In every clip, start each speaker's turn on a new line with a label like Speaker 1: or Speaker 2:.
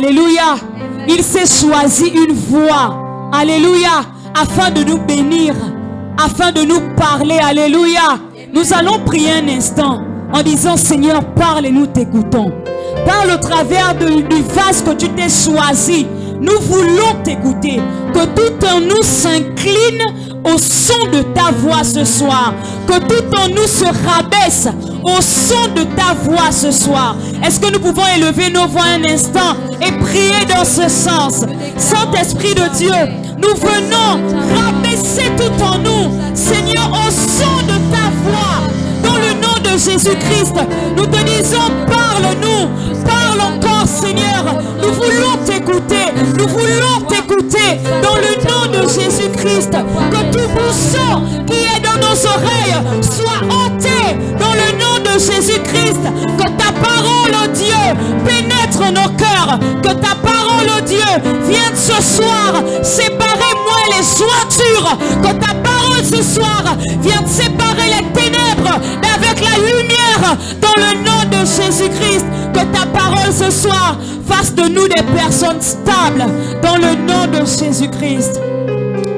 Speaker 1: Alléluia. Il s'est choisi une voie. Alléluia. Afin de nous bénir. Afin de nous parler. Alléluia. Nous allons prier un instant en disant, Seigneur, parle et nous t'écoutons. Parle au travers du vase que tu t'es choisi. Nous voulons t'écouter. Que tout en nous s'incline au son de ta voix ce soir. Que tout en nous se rabaisse au son de ta voix ce soir. Est-ce que nous pouvons élever nos voix un instant et prier dans ce sens? Saint-Esprit de Dieu, nous venons rabaisser tout en nous, Seigneur, au son de ta voix. Dans le nom de Jésus-Christ, nous te disons, parle-nous, parle encore, Seigneur. Nous voulons t'écouter, nous voulons t'écouter dans le nom de Jésus-Christ. Que tout son qui est dans nos oreilles soit ôté dans le nom de Jésus-Christ. Que ta parole, oh Dieu, pénètre nos cœurs. Que ta parole, oh Dieu, vienne ce soir séparer moi et les jointures. Que ta parole ce soir vienne séparer les ténèbres avec la lumière dans le nom de Jésus-Christ. Que ta parole ce soir fasse de nous des personnes stables dans le nom de Jésus-Christ.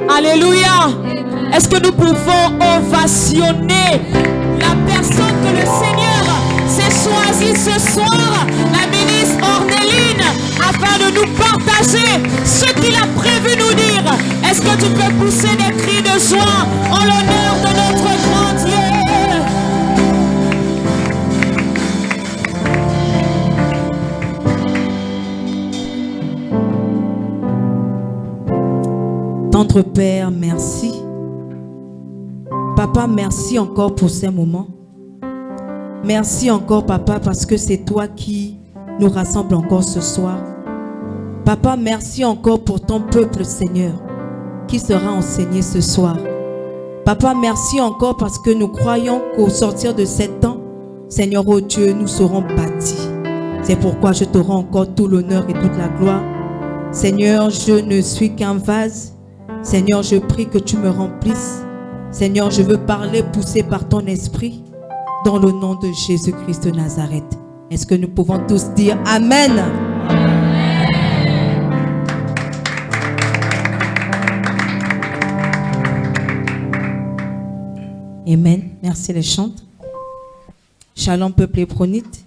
Speaker 1: Alléluia. Est-ce que nous pouvons ovationner la personne que le Seigneur s'est choisie ce soir, la ministre Orneline, afin de nous partager ce qu'il a prévu nous dire? Est-ce que tu peux pousser des cris de joie en l'honneur de notre grand Dieu?
Speaker 2: Tendre Père, merci. Papa, merci encore pour ces moments. Merci encore, Papa, parce que c'est toi qui nous rassemble encore ce soir. Papa, merci encore pour ton peuple, Seigneur, qui sera enseigné ce soir. Papa, merci encore parce que nous croyons qu'au sortir de 7 ans, Seigneur, oh Dieu, nous serons bâtis. C'est pourquoi je te rends encore tout l'honneur et toute la gloire. Seigneur, je ne suis qu'un vase. Seigneur, je prie que tu me remplisses. Seigneur, je veux parler poussé par ton esprit dans le nom de Jésus-Christ de Nazareth. Est-ce que nous pouvons tous dire Amen? Amen. Merci les chantres. Shalom peuple hébronite.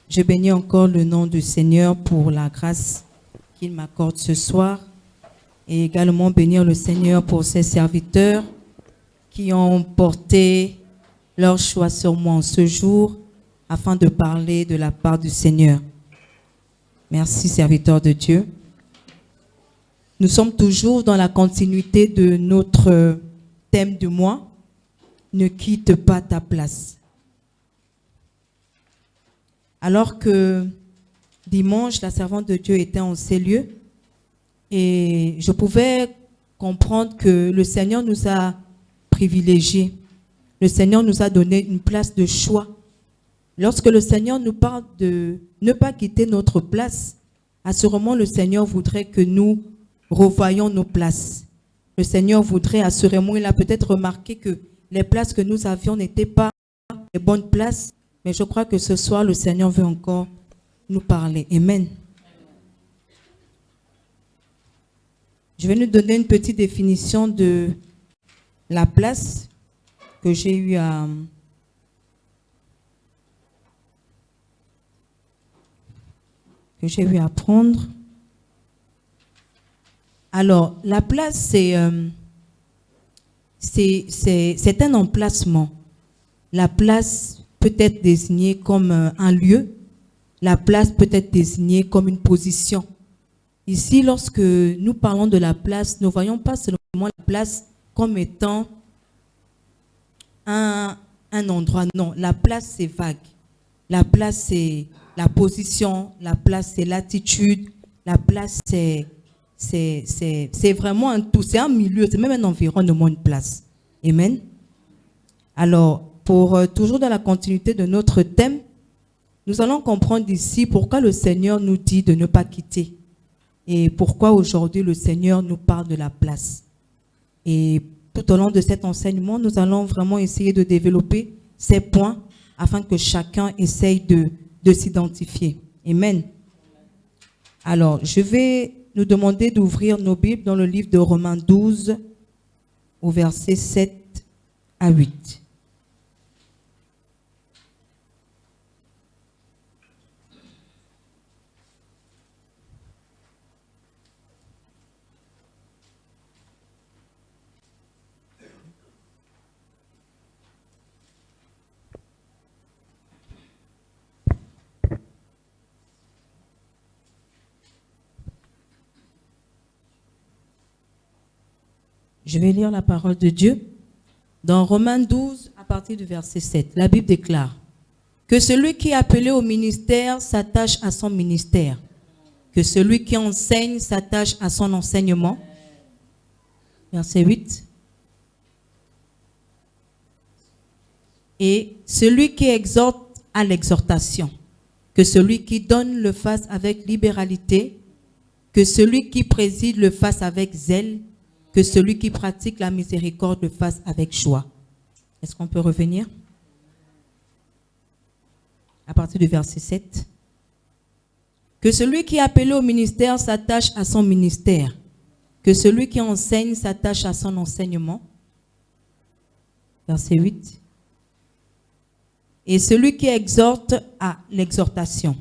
Speaker 2: Je bénis encore le nom du Seigneur pour la grâce qu'il m'accorde ce soir. Et également bénir le Seigneur pour ses serviteurs qui ont porté leur choix sur moi en ce jour afin de parler de la part du Seigneur. Merci, serviteurs de Dieu. Nous sommes toujours dans la continuité de notre thème du mois. Ne quitte pas ta place. Alors que dimanche, la servante de Dieu était en ces lieux, et je pouvais comprendre que le Seigneur nous a privilégiés. Le Seigneur nous a donné une place de choix. Lorsque le Seigneur nous parle de ne pas quitter notre place, assurément le Seigneur voudrait que nous revoyions nos places. Le Seigneur voudrait assurément, il a peut-être remarqué que les places que nous avions n'étaient pas les bonnes places, mais je crois que ce soir, le Seigneur veut encore nous parler. Amen. Je vais nous donner une petite définition de la place que j'ai eu à prendre. Alors, la place, c'est un emplacement. La place peut être désignée comme un lieu. La place peut être désignée comme une position. Ici, lorsque nous parlons de la place, nous ne voyons pas seulement la place comme étant un endroit. Non, la place, c'est vague. La place, c'est la position. La place, c'est l'attitude. La place, c'est vraiment un tout. C'est un milieu, c'est même un environnement, une place. Amen. Alors, pour toujours dans la continuité de notre thème, nous allons comprendre ici pourquoi le Seigneur nous dit de ne pas quitter. Et pourquoi aujourd'hui le Seigneur nous parle de la place. Et tout au long de cet enseignement, nous allons vraiment essayer de développer ces points afin que chacun essaye de s'identifier. Amen. Alors, je vais nous demander d'ouvrir nos Bibles dans le livre de Romains 12, au verset 7 à 8. Je vais lire la parole de Dieu. Dans Romains 12, à partir du verset 7, la Bible déclare que celui qui est appelé au ministère s'attache à son ministère, que celui qui enseigne s'attache à son enseignement. Verset 8. Et celui qui exhorte à l'exhortation, que celui qui donne le fasse avec libéralité, que celui qui préside le fasse avec zèle, que celui qui pratique la miséricorde le fasse avec joie. Est-ce qu'on peut revenir? À partir du verset 7. Que celui qui est appelé au ministère s'attache à son ministère, que celui qui enseigne s'attache à son enseignement. Verset 8. Et celui qui exhorte à l'exhortation,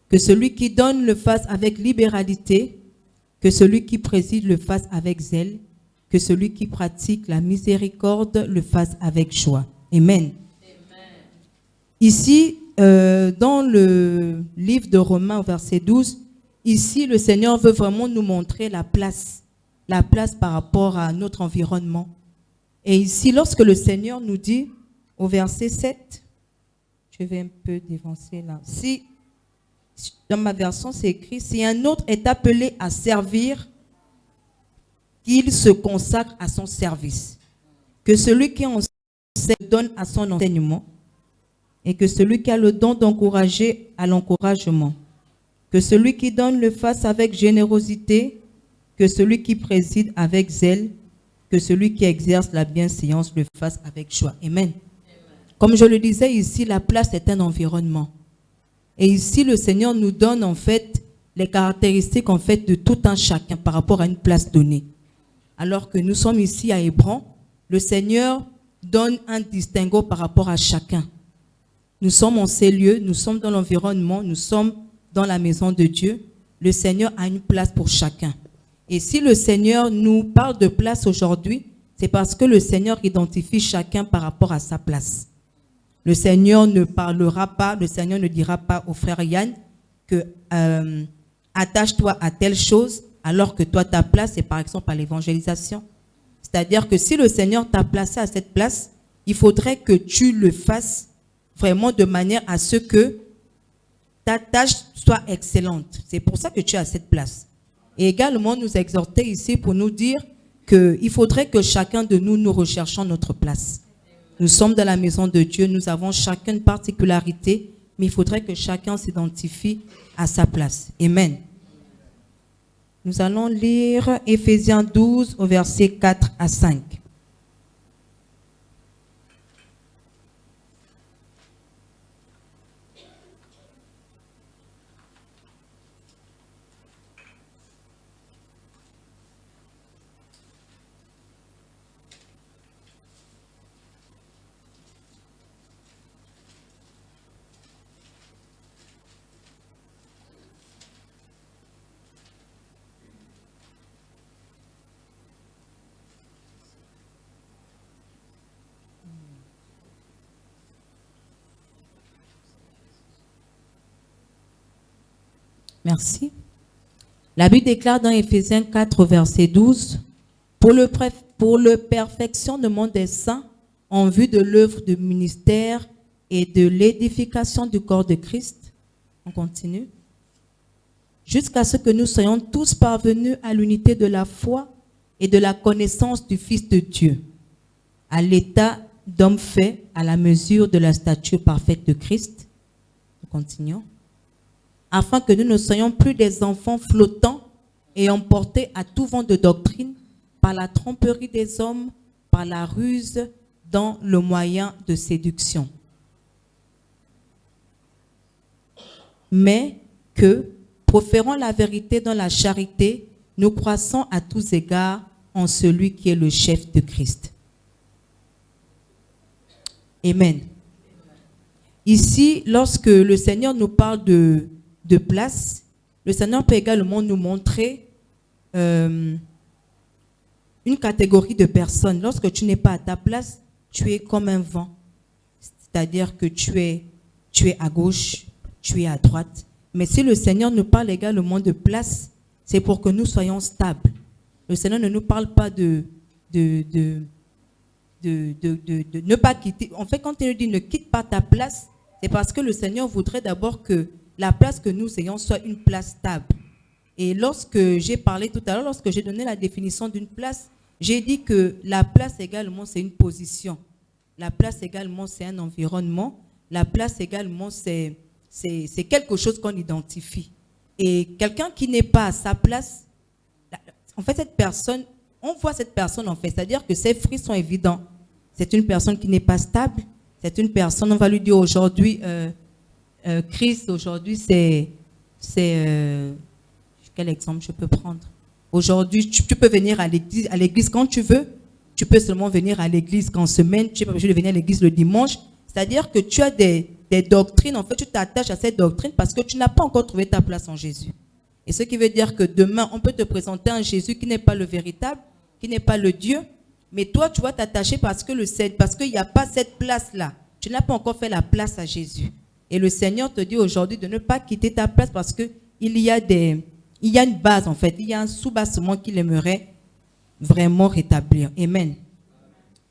Speaker 2: que celui qui donne le fasse avec libéralité, que celui qui préside le fasse avec zèle, que celui qui pratique la miséricorde le fasse avec joie. Amen. Amen. Ici, dans le livre de Romains, verset 12, ici, le Seigneur veut vraiment nous montrer la place par rapport à notre environnement. Et ici, lorsque le Seigneur nous dit, au verset 7, je vais un peu dévancer là. Si, dans ma version, c'est écrit, si un autre est appelé à servir, qu'il se consacre à son service. Que celui qui enseigne donne à son enseignement. Et que celui qui a le don d'encourager à l'encouragement. Que celui qui donne le fasse avec générosité. Que celui qui préside avec zèle. Que celui qui exerce la bienséance le fasse avec joie. Amen. Comme je le disais ici, la place est un environnement. Et ici, le Seigneur nous donne en fait les caractéristiques en fait de tout un chacun par rapport à une place donnée. Alors que nous sommes ici à Hébron, le Seigneur donne un distinguo par rapport à chacun. Nous sommes en ces lieux, nous sommes dans l'environnement, nous sommes dans la maison de Dieu. Le Seigneur a une place pour chacun. Et si le Seigneur nous parle de place aujourd'hui, c'est parce que le Seigneur identifie chacun par rapport à sa place. Le Seigneur ne parlera pas, le Seigneur ne dira pas au frère Yann que attache-toi à telle chose, alors que toi, ta place, c'est par exemple à l'évangélisation. C'est-à-dire que si le Seigneur t'a placé à cette place, il faudrait que tu le fasses vraiment de manière à ce que ta tâche soit excellente. C'est pour ça que tu es à cette place. Et également, nous exhorter ici pour nous dire qu'il faudrait que chacun de nous, nous recherchons notre place. Nous sommes dans la maison de Dieu, nous avons chacun une particularité, mais il faudrait que chacun s'identifie à sa place. Amen. Nous allons lire Éphésiens 12 au verset 4 à 5. Merci. La Bible déclare dans Éphésiens 4, verset 12, pour le perfectionnement des saints en vue de l'œuvre de ministère et de l'édification du corps de Christ. On continue. Jusqu'à ce que nous soyons tous parvenus à l'unité de la foi et de la connaissance du Fils de Dieu, à l'état d'homme fait à la mesure de la stature parfaite de Christ. Nous continuons. Afin que nous ne soyons plus des enfants flottants et emportés à tout vent de doctrine par la tromperie des hommes, par la ruse dans le moyen de séduction. Mais que, proférant la vérité dans la charité, nous croissons à tous égards en celui qui est le chef de Christ. Amen. Ici, lorsque le Seigneur nous parle de place, le Seigneur peut également nous montrer une catégorie de personnes. Lorsque tu n'es pas à ta place, tu es comme un vent. C'est-à-dire que tu es à gauche, tu es à droite. Mais si le Seigneur nous parle également de place, c'est pour que nous soyons stables. Le Seigneur ne nous parle pas de ne pas quitter. En fait, quand il nous dit ne quitte pas ta place, c'est parce que le Seigneur voudrait d'abord que la place que nous ayons soit une place stable. Et lorsque j'ai parlé tout à l'heure, lorsque j'ai donné la définition d'une place, j'ai dit que la place également, c'est une position. La place également, c'est un environnement. La place également, c'est quelque chose qu'on identifie. Et quelqu'un qui n'est pas à sa place, en fait, cette personne, on voit cette personne en fait, c'est-à-dire que ses fruits sont évidents. C'est une personne qui n'est pas stable. C'est une personne, on va lui dire aujourd'hui, Christ, aujourd'hui, c'est quel exemple je peux prendre? Aujourd'hui, tu peux venir à l'église quand tu veux. Tu peux seulement venir à l'église qu'en semaine. Tu n'es pas obligé de venir à l'église le dimanche. C'est-à-dire que tu as des doctrines. En fait, tu t'attaches à cette doctrine parce que tu n'as pas encore trouvé ta place en Jésus. Et ce qui veut dire que demain, on peut te présenter un Jésus qui n'est pas le véritable, qui n'est pas le Dieu. Mais toi, tu vas t'attacher parce qu'il n'y a pas cette place-là. Tu n'as pas encore fait la place à Jésus. Et le Seigneur te dit aujourd'hui de ne pas quitter ta place parce qu'il y a une base en fait. Il y a un sous-bassement qu'il aimerait vraiment rétablir. Amen.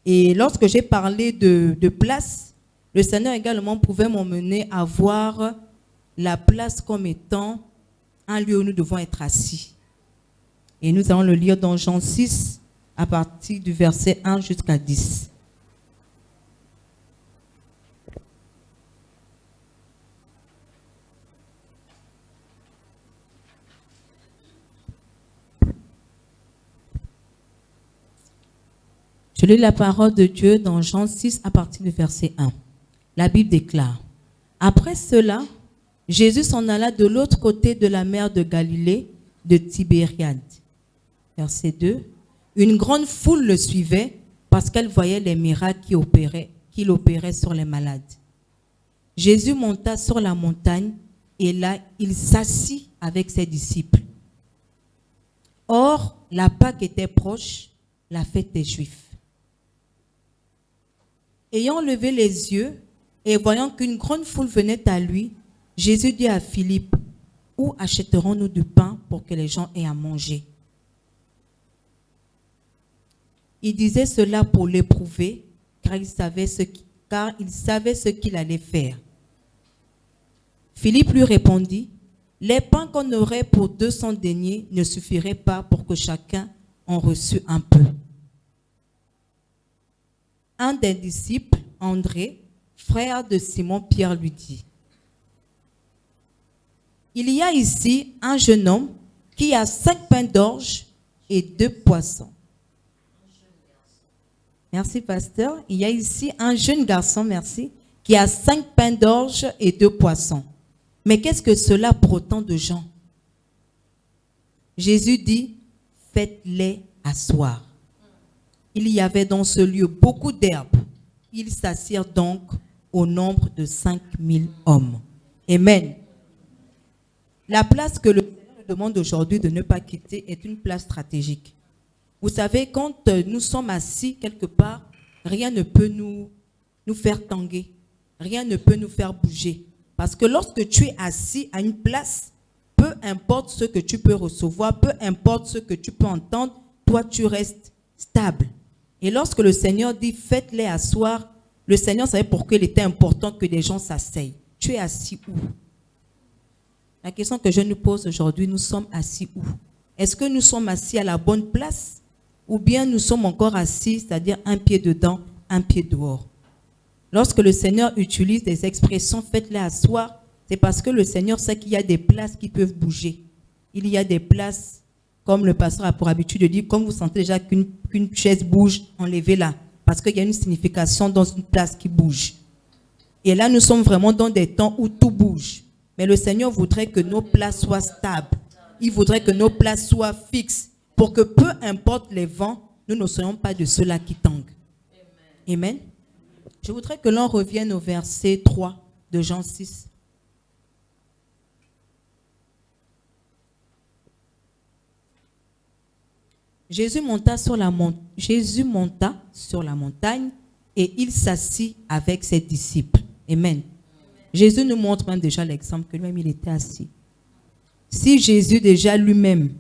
Speaker 2: Et lorsque j'ai parlé de place, le Seigneur également pouvait m'emmener à voir la place comme étant un lieu où nous devons être assis. Et nous allons le lire dans Jean 6, à partir du verset 1 jusqu'à 10. Je lis la parole de Dieu dans Jean 6 à partir du verset 1. La Bible déclare: Après cela, Jésus s'en alla de l'autre côté de la mer de Galilée, de Tibériade. Verset 2. Une grande foule le suivait parce qu'elle voyait les miracles qu'il opérait sur les malades. Jésus monta sur la montagne et là, il s'assit avec ses disciples. Or, la Pâque était proche, la fête des Juifs. Ayant levé les yeux et voyant qu'une grande foule venait à lui, Jésus dit à Philippe: Où achèterons-nous du pain pour que les gens aient à manger? Il disait cela pour l'éprouver, car il savait ce qu'il allait faire. Philippe lui répondit: Les pains qu'on aurait pour 200 deniers ne suffiraient pas pour que chacun en reçût un peu. Un des disciples, André, frère de Simon-Pierre, lui dit: Il y a ici un jeune homme qui a 5 pains d'orge et 2 poissons. Merci, pasteur. Il y a ici un jeune garçon, merci, qui a 5 pains d'orge et 2 poissons. Mais qu'est-ce que cela pour autant de gens? Jésus dit: Faites-les asseoir. Il y avait dans ce lieu beaucoup d'herbes. Ils s'assirent donc au nombre de 5000 hommes. Amen. La place que le Seigneur nous demande aujourd'hui de ne pas quitter est une place stratégique. Vous savez, quand nous sommes assis quelque part, rien ne peut nous faire tanguer. Rien ne peut nous faire bouger. Parce que lorsque tu es assis à une place, peu importe ce que tu peux recevoir, peu importe ce que tu peux entendre, toi tu restes stable. Et lorsque le Seigneur dit « Faites-les asseoir », le Seigneur savait pourquoi il était important que les gens s'asseyent. Tu es assis où? La question que je nous pose aujourd'hui, nous sommes assis où? Est-ce que nous sommes assis à la bonne place? Ou bien nous sommes encore assis, c'est-à-dire un pied dedans, un pied dehors? Lorsque le Seigneur utilise des expressions « Faites-les asseoir », c'est parce que le Seigneur sait qu'il y a des places qui peuvent bouger. Il y a des places, comme le pasteur a pour habitude de dire, comme vous sentez déjà qu'une chaise bouge, enlevez-la. Parce qu'il y a une signification dans une place qui bouge. Et là, nous sommes vraiment dans des temps où tout bouge. Mais le Seigneur voudrait que nos places soient stables. Il voudrait que nos places soient fixes pour que peu importe les vents, nous ne soyons pas de ceux-là qui tanguent. Amen. Je voudrais que l'on revienne au verset 3 de Jean 6. Jésus monta sur la montagne et il s'assit avec ses disciples. Amen. Jésus nous montre même déjà l'exemple que lui-même il était assis. Si Jésus déjà lui-même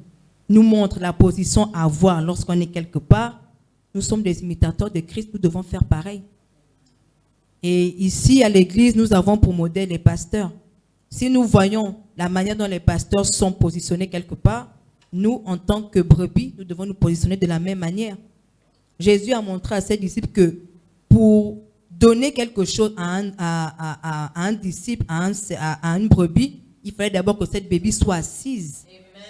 Speaker 2: nous montre la position à avoir lorsqu'on est quelque part, nous sommes des imitateurs de Christ, nous devons faire pareil. Et ici à l'église, nous avons pour modèle les pasteurs. Si nous voyons la manière dont les pasteurs sont positionnés quelque part, nous, en tant que brebis, nous devons nous positionner de la même manière. Jésus a montré à ses disciples que pour donner quelque chose à un disciple, à une brebis, il fallait d'abord que cette brebis soit assise. Amen.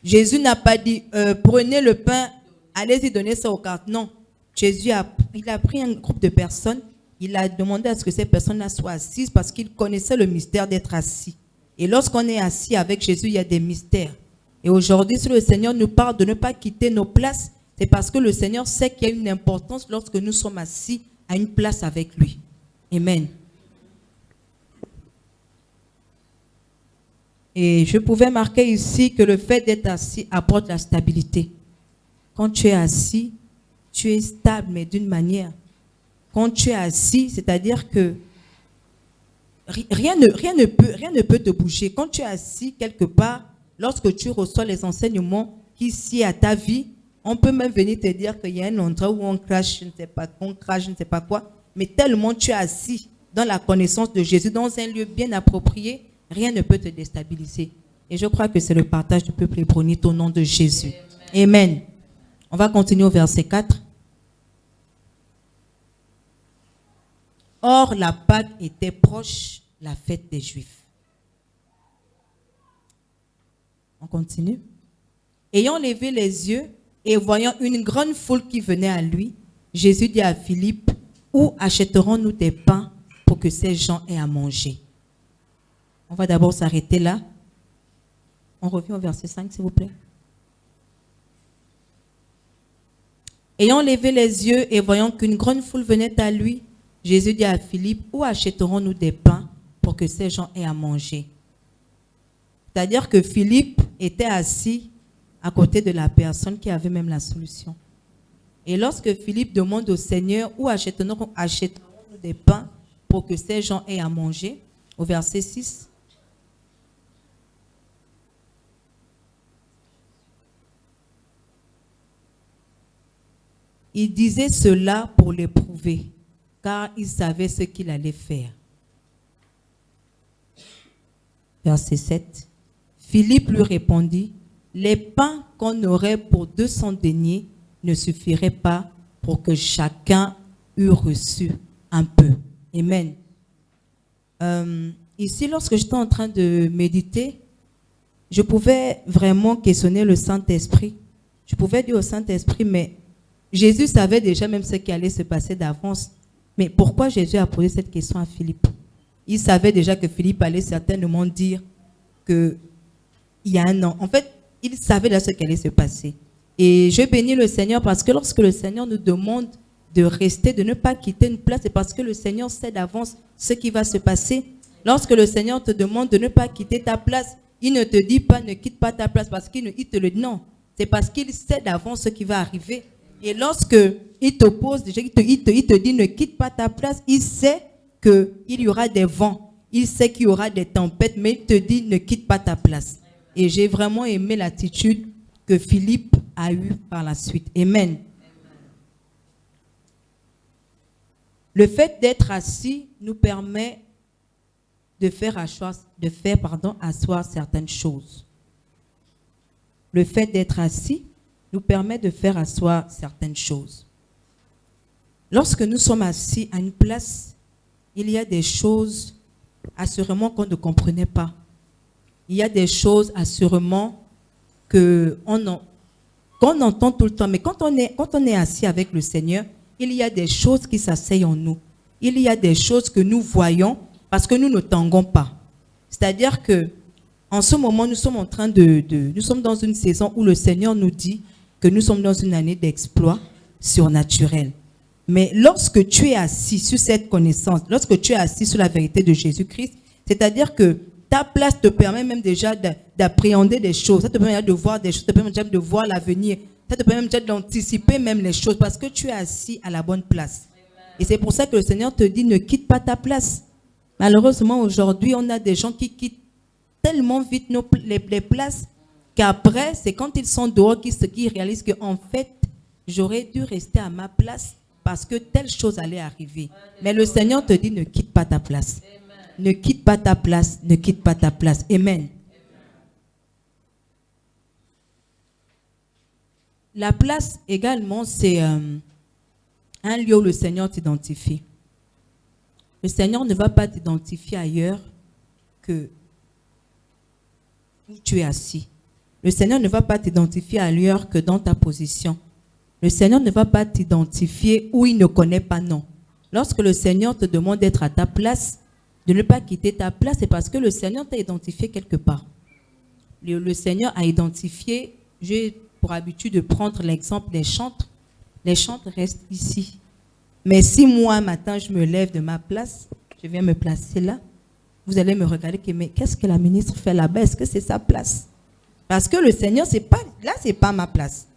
Speaker 2: Jésus n'a pas dit, prenez le pain, allez-y donner ça aux cartes. Non. Jésus il a pris un groupe de personnes, il a demandé à ce que ces personnes-là soient assises parce qu'il connaissait le mystère d'être assis. Et lorsqu'on est assis avec Jésus, il y a des mystères. Et aujourd'hui, si le Seigneur nous parle de ne pas quitter nos places, c'est parce que le Seigneur sait qu'il y a une importance lorsque nous sommes assis à une place avec lui. Amen. Et je pouvais marquer ici que le fait d'être assis apporte la stabilité. Quand tu es assis, tu es stable, mais d'une manière. Quand tu es assis, c'est-à-dire que rien ne peut te bouger. Quand tu es assis quelque part, lorsque tu reçois les enseignements qui s'y à ta vie, on peut même venir te dire qu'il y a un endroit où on crache, je ne sais pas, qu'on crache, je ne sais pas quoi. Mais tellement tu es assis dans la connaissance de Jésus, dans un lieu bien approprié, rien ne peut te déstabiliser. Et je crois que c'est le partage du peuple hébronite au nom de Jésus. Amen. Amen. On va continuer au verset 4. Or, la Pâque était proche, la fête des Juifs. On continue. Ayant levé les yeux et voyant une grande foule qui venait à lui, Jésus dit à Philippe, où achèterons-nous des pains pour que ces gens aient à manger? On va d'abord s'arrêter là. On revient au verset 5, s'il vous plaît. Ayant levé les yeux et voyant qu'une grande foule venait à lui, Jésus dit à Philippe, où achèterons-nous des pains pour que ces gens aient à manger? C'est-à-dire que Philippe était assis à côté de la personne qui avait même la solution. Et lorsque Philippe demande au Seigneur où achèterons-nous des pains pour que ces gens aient à manger, au verset 6, il disait cela pour l'éprouver, car il savait ce qu'il allait faire. Verset 7. Philippe lui répondit, les pains qu'on aurait pour 200 deniers ne suffiraient pas pour que chacun eût reçu un peu. Amen. Ici, lorsque j'étais en train de méditer, je pouvais vraiment questionner le Saint-Esprit. Je pouvais dire au Saint-Esprit, mais Jésus savait déjà même ce qui allait se passer d'avance. Mais pourquoi Jésus a posé cette question à Philippe? Il savait déjà que Philippe allait certainement dire qu'il y a un an. En fait, il savait déjà ce qui allait se passer. Et je bénis le Seigneur parce que lorsque le Seigneur nous demande de rester, de ne pas quitter une place, c'est parce que le Seigneur sait d'avance ce qui va se passer. Lorsque le Seigneur te demande de ne pas quitter ta place, il ne te dit pas ne quitte pas ta place parce qu'il te le dit. Non, c'est parce qu'il sait d'avance ce qui va arriver. Et lorsque il te pose, déjà, il te dit ne quitte pas ta place, il sait qu'il y aura des vents, il sait qu'il y aura des tempêtes, mais il te dit ne quitte pas ta place. Et j'ai vraiment aimé l'attitude que Philippe a eue par la suite. Amen. Le fait d'être assis nous permet de faire asseoir certaines choses. Le fait d'être assis nous permet de faire asseoir certaines choses. Lorsque nous sommes assis à une place, il y a des choses assurément qu'on ne comprenait pas. Il y a des choses assurément qu'on entend tout le temps. Mais quand on est assis avec le Seigneur, il y a des choses qui s'asseyent en nous. Il y a des choses que nous voyons parce que nous ne tanguons pas. C'est-à-dire que en ce moment, nous sommes nous sommes dans une saison où le Seigneur nous dit que nous sommes dans une année d'exploit surnaturel. Mais lorsque tu es assis sur cette connaissance, lorsque tu es assis sur la vérité de Jésus-Christ, c'est-à-dire que ta place te permet même déjà d'appréhender des choses, ça te permet de voir des choses, ça te permet déjà de voir l'avenir, ça te permet même déjà d'anticiper même les choses parce que tu es assis à la bonne place. Et c'est pour ça que le Seigneur te dit ne quitte pas ta place. Malheureusement, aujourd'hui, on a des gens qui quittent tellement vite les places qu'après, c'est quand ils sont dehors qu'ils réalisent qu'en fait, j'aurais dû rester à ma place parce que telle chose allait arriver. Mais le Seigneur te dit ne quitte pas ta place. Ne quitte pas ta place, ne quitte pas ta place. Amen. La place également, c'est un lieu où le Seigneur t'identifie. Le Seigneur ne va pas t'identifier ailleurs que où tu es assis. Le Seigneur ne va pas t'identifier ailleurs que dans ta position. Le Seigneur ne va pas t'identifier où il ne connaît pas, non. Lorsque le Seigneur te demande d'être à ta place, de ne pas quitter ta place, c'est parce que le Seigneur t'a identifié quelque part. Le Seigneur a identifié, j'ai pour habitude de prendre l'exemple des chantres. Les chantres restent ici. Mais si moi, un matin, je me lève de ma place, je viens me placer là, vous allez me regarder, mais qu'est-ce que la ministre fait là-bas? Est-ce que c'est sa place? Parce que le Seigneur, là, ce n'est pas ma place.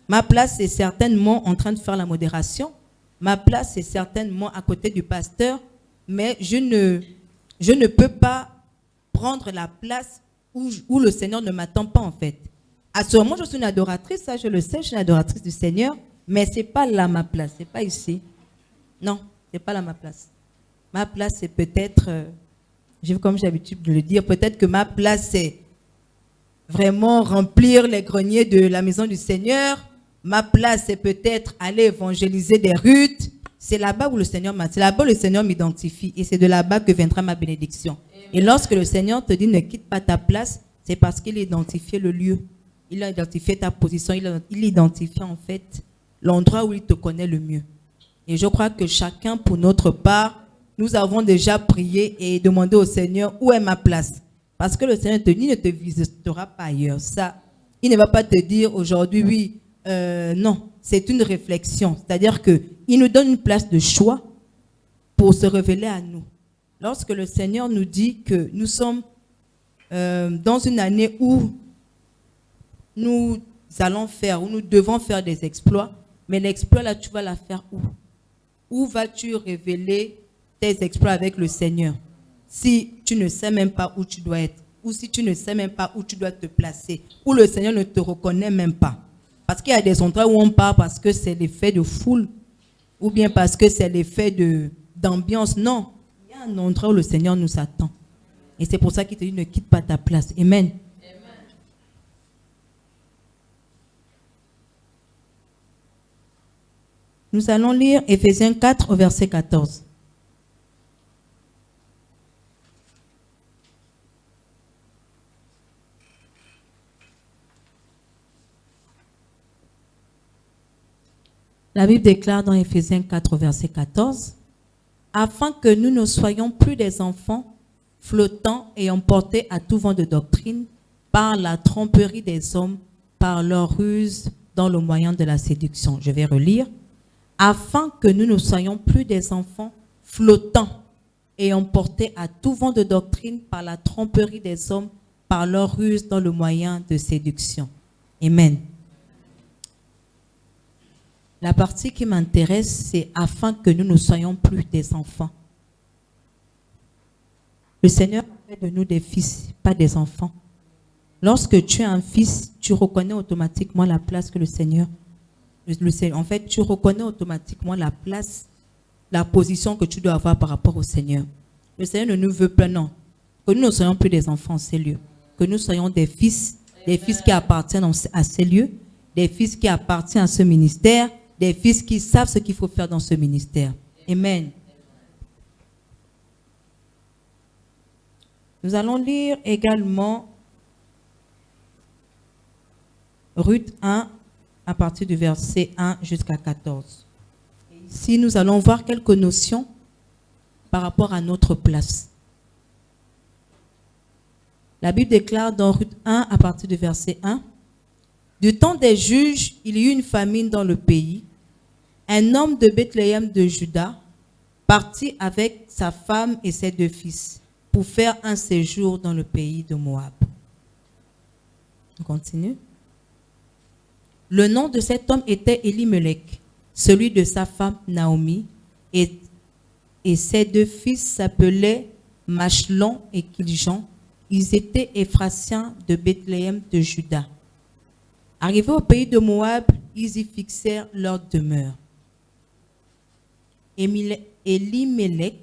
Speaker 2: Ma place, c'est certainement en train de faire la modération. Ma place, c'est certainement à côté du pasteur. Mais je ne peux pas prendre la place où le Seigneur ne m'attend pas, en fait. À ce moment, je suis une adoratrice, ça je le sais, je suis une adoratrice du Seigneur, mais ce n'est pas là ma place, ce n'est pas ici. Non, ce n'est pas là ma place. Ma place, c'est peut-être, comme j'ai l'habitude de le dire, peut-être que ma place, c'est vraiment remplir les greniers de la maison du Seigneur. Ma place, c'est peut-être aller évangéliser des rues. C'est là-bas où le Seigneur m'identifie et c'est de là-bas que viendra ma bénédiction. Et lorsque le Seigneur te dit ne quitte pas ta place, c'est parce qu'il a identifié le lieu. Il a identifié ta position, il identifie en fait l'endroit où il te connaît le mieux. Et je crois que chacun pour notre part, nous avons déjà prié et demandé au Seigneur où est ma place. Parce que le Seigneur te dit ne te visitera pas ailleurs. Ça, il ne va pas te dire aujourd'hui oui, non. C'est une réflexion. C'est-à-dire qu'il nous donne une place de choix pour se révéler à nous. Lorsque le Seigneur nous dit que nous sommes dans une année où nous devons faire des exploits, mais l'exploit là, tu vas la faire où? Où vas-tu révéler tes exploits avec le Seigneur? Si tu ne sais même pas où tu dois être, ou si tu ne sais même pas où tu dois te placer, où le Seigneur ne te reconnaît même pas. Parce qu'il y a des endroits où on part parce que c'est l'effet de foule, ou bien parce que c'est l'effet d'ambiance. Non, il y a un endroit où le Seigneur nous attend. Et c'est pour ça qu'il te dit ne quitte pas ta place. Amen. Nous allons lire Éphésiens 4 au verset 14. La Bible déclare dans Éphésiens 4 au verset 14, « Afin que nous ne soyons plus des enfants flottants et emportés à tout vent de doctrine par la tromperie des hommes, par leur ruse dans le moyen de la séduction. » Je vais relire. « Afin que nous ne soyons plus des enfants flottants et emportés à tout vent de doctrine par la tromperie des hommes, par leur ruse dans le moyen de séduction. » Amen. La partie qui m'intéresse, c'est afin que nous ne soyons plus des enfants. Le Seigneur fait de nous des fils, pas des enfants. Lorsque tu es un fils, tu reconnais automatiquement la place que le Seigneur... En fait, tu reconnais automatiquement la place, la position que tu dois avoir par rapport au Seigneur. Le Seigneur ne nous veut pas, non. Que nous ne soyons plus des enfants en ces lieux. Que nous soyons des fils qui appartiennent à ces lieux, des fils qui appartiennent à ce ministère, des fils qui savent ce qu'il faut faire dans ce ministère. Amen. Nous allons lire également Ruth 1 à partir du verset 1 jusqu'à 14. Et ici, nous allons voir quelques notions par rapport à notre place. La Bible déclare dans Ruth 1, à partir du verset 1, « Du temps des juges, il y eut une famine dans le pays. Un homme de Bethléem de Juda partit avec sa femme et ses 2 fils pour faire un séjour dans le pays de Moab. » On continue. Le nom de cet homme était Elimelech, celui de sa femme Naomi, et ses 2 fils s'appelaient Machlon et Kiljon. Ils étaient Éphratiens de Bethléem de Juda. Arrivés au pays de Moab, ils y fixèrent leur demeure. Elimelech,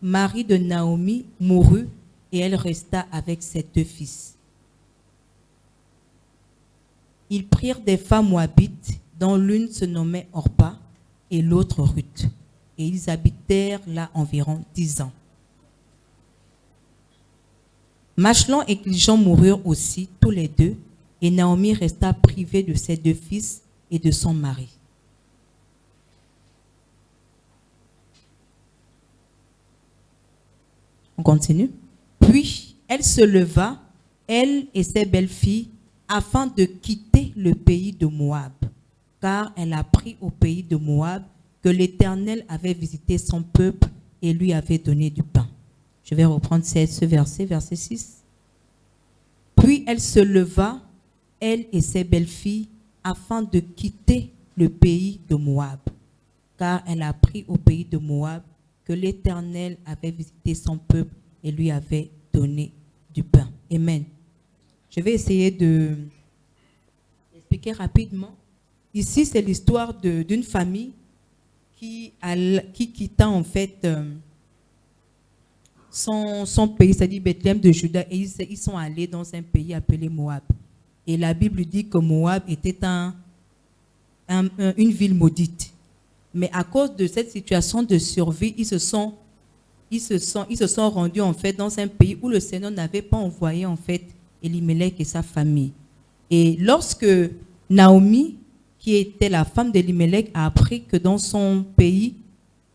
Speaker 2: mari de Naomi, mourut et elle resta avec ses 2 fils. Ils prirent des femmes moabites, dont l'une se nommait Orpa et l'autre Ruth, et ils habitèrent là environ 10 ans. Machlon et Kiljon moururent aussi, tous les 2, et Naomi resta privée de ses 2 fils et de son mari. On continue. Puis, elle se leva, elle et ses belles-filles, afin de quitter le pays de Moab, car elle apprit au pays de Moab que l'Éternel avait visité son peuple et lui avait donné du pain. Je vais reprendre ce verset, verset 6. Puis elle se leva, elle et ses belles-filles, afin de quitter le pays de Moab, car elle apprit au pays de Moab que l'Éternel avait visité son peuple et lui avait donné du pain. Amen. Je vais essayer d'expliquer rapidement. Ici, c'est l'histoire d'une famille qui quitta en fait son pays, c'est-à-dire Bethléem de Juda, et ils sont allés dans un pays appelé Moab. Et la Bible dit que Moab était une ville maudite. Mais à cause de cette situation de survie, ils se sont rendus en fait dans un pays où le Seigneur n'avait pas envoyé en fait Elimelech et sa famille. Et lorsque Naomi, qui était la femme d'Elimelech, a appris que dans son pays,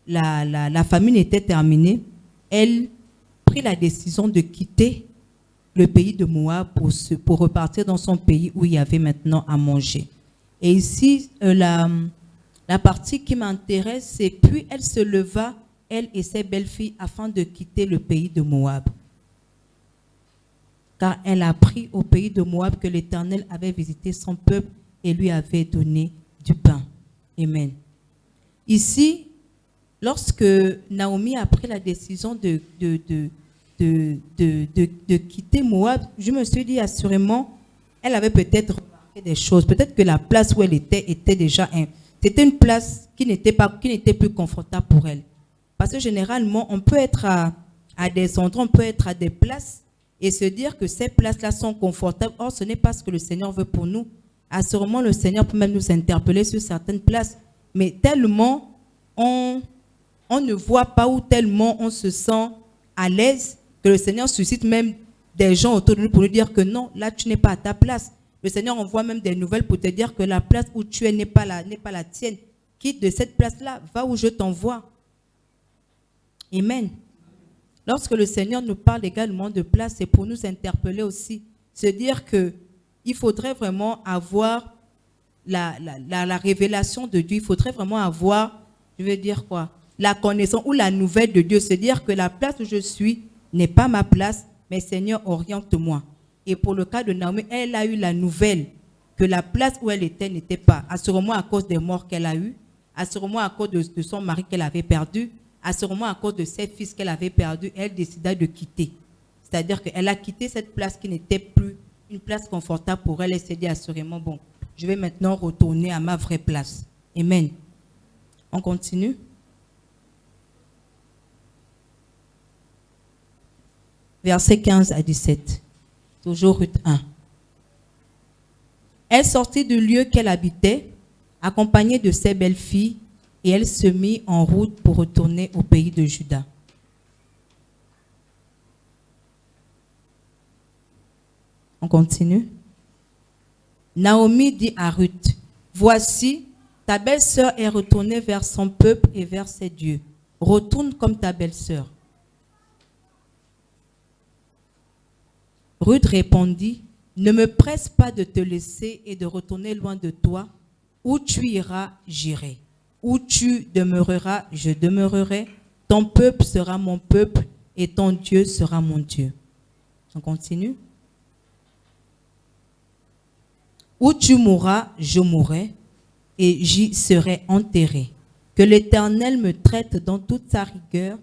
Speaker 2: la famine était terminée, elle prit la décision de quitter le pays de Moab pour repartir dans son pays où il y avait maintenant à manger. Et ici, la partie qui m'intéresse, c'est « Puis elle se leva, elle et ses belles-filles, afin de quitter le pays de Moab. Car elle apprit au pays de Moab que l'Éternel avait visité son peuple et lui avait donné du pain. » Amen. Ici, lorsque Naomi a pris la décision de quitter Moab, je me suis dit assurément, elle avait peut-être remarqué des choses. Peut-être que la place où elle était déjà... C'était une place qui n'était plus confortable pour elle. Parce que généralement, on peut être à des endroits, on peut être à des places et se dire que ces places-là sont confortables. Or, ce n'est pas ce que le Seigneur veut pour nous. Assurément, le Seigneur peut même nous interpeller sur certaines places. Mais tellement on ne voit pas ou tellement on se sent à l'aise que le Seigneur suscite même des gens autour de nous pour nous dire que non, là, tu n'es pas à ta place. Le Seigneur envoie même des nouvelles pour te dire que la place où tu es n'est pas la tienne. Quitte de cette place-là, va où je t'envoie. Amen. Lorsque le Seigneur nous parle également de place, c'est pour nous interpeller aussi. Se dire qu'il faudrait vraiment avoir la révélation de Dieu. Il faudrait vraiment avoir, je veux dire quoi, la connaissance ou la nouvelle de Dieu. Se dire que la place où je suis n'est pas ma place, mais Seigneur, oriente-moi. Et pour le cas de Naomi, elle a eu la nouvelle que la place où elle était n'était pas. Assurément à cause des morts qu'elle a eues, assurément à cause de son mari qu'elle avait perdu, assurément à cause de ses fils qu'elle avait perdus, elle décida de quitter. C'est-à-dire qu'elle a quitté cette place qui n'était plus une place confortable pour elle. Elle s'est dit assurément, bon, je vais maintenant retourner à ma vraie place. Amen. On continue. Versets 15 à 17. Toujours Ruth 1. Elle sortit du lieu qu'elle habitait, accompagnée de ses belles-filles, et elle se mit en route pour retourner au pays de Juda. On continue. Naomi dit à Ruth, « Voici, ta belle-sœur est retournée vers son peuple et vers ses dieux. Retourne comme ta belle-sœur. » Ruth répondit, ne me presse pas de te laisser et de retourner loin de toi. Où tu iras, j'irai. Où tu demeureras, je demeurerai. Ton peuple sera mon peuple et ton Dieu sera mon Dieu. On continue. Où tu mourras, je mourrai et j'y serai enterré. Que l'Éternel me traite dans toute sa rigueur,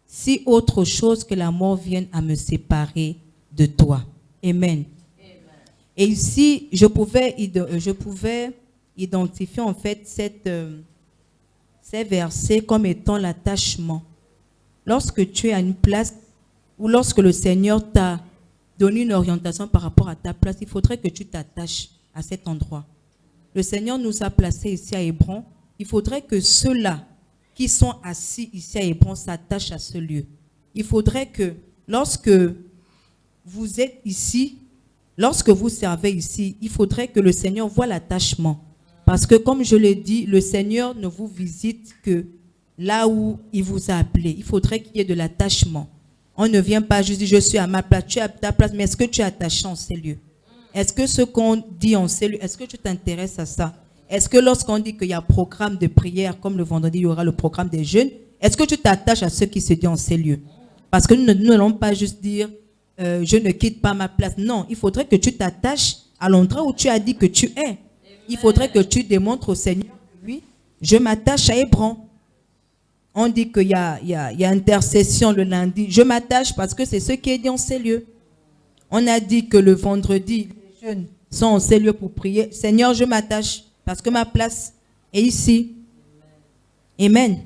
Speaker 2: si autre chose que la mort vienne à me séparer de toi. Amen. Et ici, je pouvais identifier en fait ces versets comme étant l'attachement. Lorsque tu es à une place ou lorsque le Seigneur t'a donné une orientation par rapport à ta place, il faudrait que tu t'attaches à cet endroit. Le Seigneur nous a placés ici à Hébron. Il faudrait que ceux-là qui sont assis ici à Hébron s'attachent à ce lieu. Il faudrait que lorsque vous êtes ici, lorsque vous servez ici, il faudrait que le Seigneur voie l'attachement. Parce que comme je l'ai dit, le Seigneur ne vous visite que là où il vous a appelé. Il faudrait qu'il y ait de l'attachement. On ne vient pas juste dire je suis à ma place, tu es à ta place, mais est-ce que tu es attaché en ces lieux? Est-ce que ce qu'on dit en ces lieux, est-ce que tu t'intéresses à ça? Est-ce que lorsqu'on dit qu'il y a programme de prière, comme le vendredi, il y aura le programme des jeûnes, est-ce que tu t'attaches à ce qui se dit en ces lieux? Parce que nous n'allons pas juste dire je ne quitte pas ma place. Non, il faudrait que tu t'attaches à l'endroit où tu as dit que tu es. Il faudrait que tu démontres au Seigneur que oui, je m'attache à Hébron. On dit qu'il y a intercession le lundi. Je m'attache parce que c'est ce qui est dit en ces lieux. On a dit que le vendredi, les jeunes sont en ces lieux pour prier. Seigneur, je m'attache parce que ma place est ici. Amen.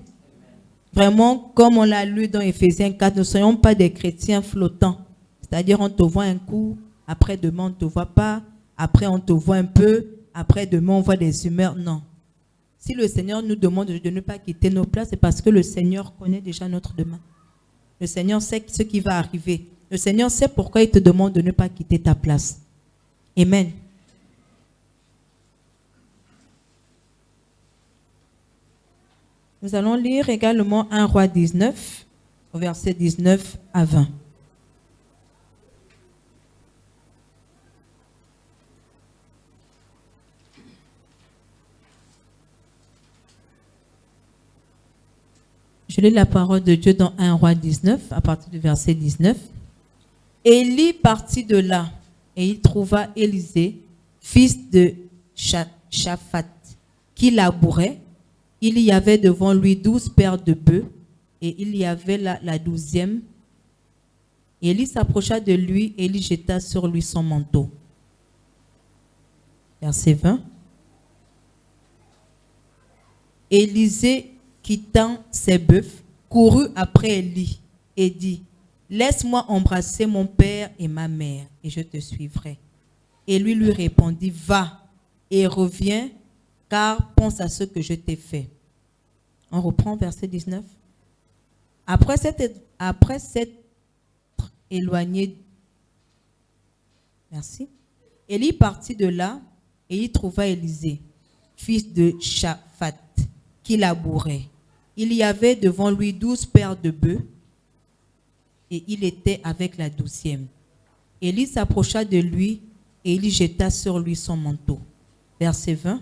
Speaker 2: Vraiment, comme on l'a lu dans Éphésiens 4, ne soyons pas des chrétiens flottants. C'est-à-dire, on te voit un coup, après demain, on ne te voit pas, après, on te voit un peu, après demain, on voit des humeurs. Non. Si le Seigneur nous demande de ne pas quitter nos places, c'est parce que le Seigneur connaît déjà notre demain. Le Seigneur sait ce qui va arriver. Le Seigneur sait pourquoi il te demande de ne pas quitter ta place. Amen. Nous allons lire également 1 Roi 19, au verset 19 à 20. Je lis la parole de Dieu dans 1 Roi 19, à partir du verset 19. Élie partit de là, et il trouva Élisée, fils de Shaphat, qui labourait. Il y avait devant lui 12 paires de bœufs, et il y avait la 12e. Élie s'approcha de lui, et il jeta sur lui son manteau. Verset 20. Élisée, quittant ses bœufs, courut après Élie et dit, « Laisse-moi embrasser mon père et ma mère, et je te suivrai. » Et lui répondit, « Va et reviens, car pense à ce que je t'ai fait. » On reprend verset 19. Après s'être éloigné, merci. Élie partit de là et il trouva Élisée, fils de Shaphat, qui labourait. Il y avait devant lui 12 paires de bœufs et il était avec la 12e. Élie s'approcha de lui et il jeta sur lui son manteau. Verset 20.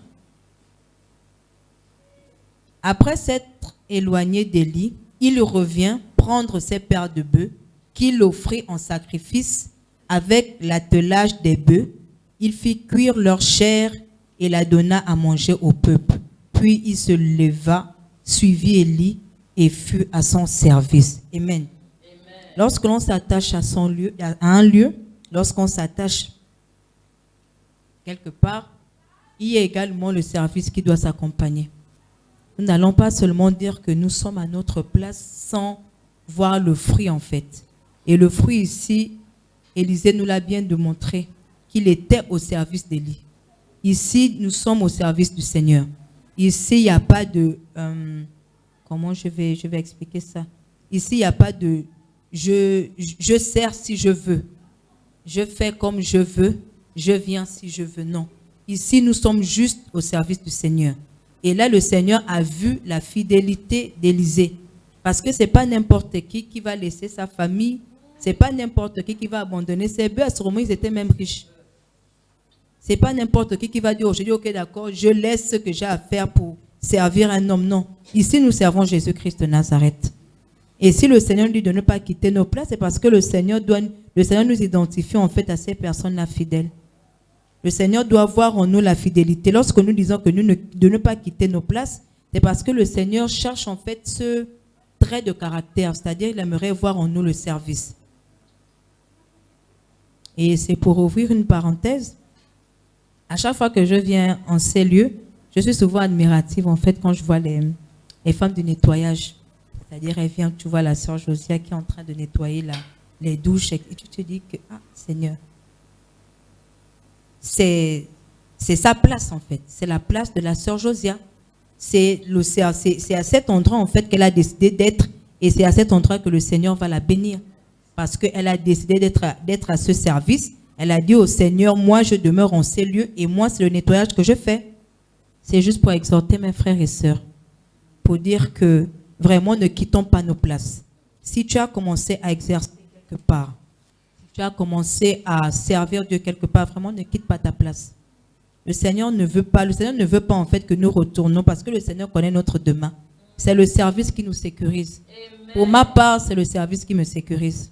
Speaker 2: Après s'être éloigné d'Élie, il revint prendre ses paires de bœufs qu'il offrit en sacrifice avec l'attelage des bœufs. Il fit cuire leur chair et la donna à manger au peuple. Puis il se leva, suivit Élie et fut à son service. Amen. Lorsque l'on s'attache à un lieu, lorsqu'on s'attache quelque part, il y a également le service qui doit s'accompagner. Nous n'allons pas seulement dire que nous sommes à notre place sans voir le fruit en fait. Et le fruit ici, Élisée nous l'a bien démontré, qu'il était au service d'Élie. Ici, nous sommes au service du Seigneur. Ici, il n'y a pas de... comment je vais expliquer ça? Ici, il n'y a pas de... Je sers si je veux. Je fais comme je veux. Je viens si je veux. Non. Ici, nous sommes juste au service du Seigneur. Et là, le Seigneur a vu la fidélité d'Élisée. Parce que ce n'est pas n'importe qui va laisser sa famille Ce n'est pas n'importe qui va abandonner. Ces bœufs, à ce moment, ils étaient même riches. Ce n'est pas n'importe qui va dire aujourd'hui, ok, d'accord, je laisse ce que j'ai à faire pour servir un homme. Non. Ici, nous servons Jésus-Christ de Nazareth. Et si le Seigneur dit de ne pas quitter nos places, c'est parce que le Seigneur nous identifie en fait à ces personnes-là fidèles. Le Seigneur doit voir en nous la fidélité. Lorsque nous disons que de ne pas quitter nos places, c'est parce que le Seigneur cherche en fait ce trait de caractère, c'est-à-dire il aimerait voir en nous le service. Et c'est pour ouvrir une parenthèse. À chaque fois que je viens en ces lieux, je suis souvent admirative en fait quand je vois les femmes du nettoyage. C'est-à-dire, elle vient, tu vois la sœur Josia qui est en train de nettoyer les douches et tu te dis que, ah Seigneur, c'est sa place en fait. C'est la place de la sœur Josia. C'est à cet endroit en fait qu'elle a décidé d'être et c'est à cet endroit que le Seigneur va la bénir. Parce qu'elle a décidé d'être à ce service. Elle a dit au Seigneur, moi je demeure en ces lieux et moi c'est le nettoyage que je fais. C'est juste pour exhorter mes frères et sœurs. Pour dire que vraiment ne quittons pas nos places. Si tu as commencé à exercer quelque part, si tu as commencé à servir Dieu quelque part, vraiment ne quitte pas ta place. Le Seigneur ne veut pas en fait que nous retournons parce que le Seigneur connaît notre demain. C'est le service qui nous sécurise. Amen. Pour ma part, c'est le service qui me sécurise.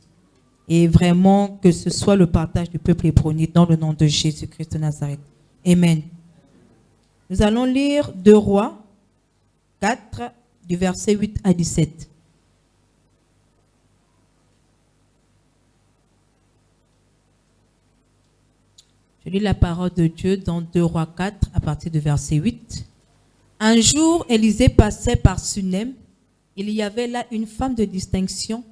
Speaker 2: Et vraiment que ce soit le partage du peuple hébronite dans le nom de Jésus-Christ de Nazareth. Amen. Nous allons lire 2 Rois 4, du verset 8 à 17. Je lis la parole de Dieu dans 2 Rois 4 à partir du verset 8. Un jour, Élisée passait par Sunem. Il y avait là une femme de distinction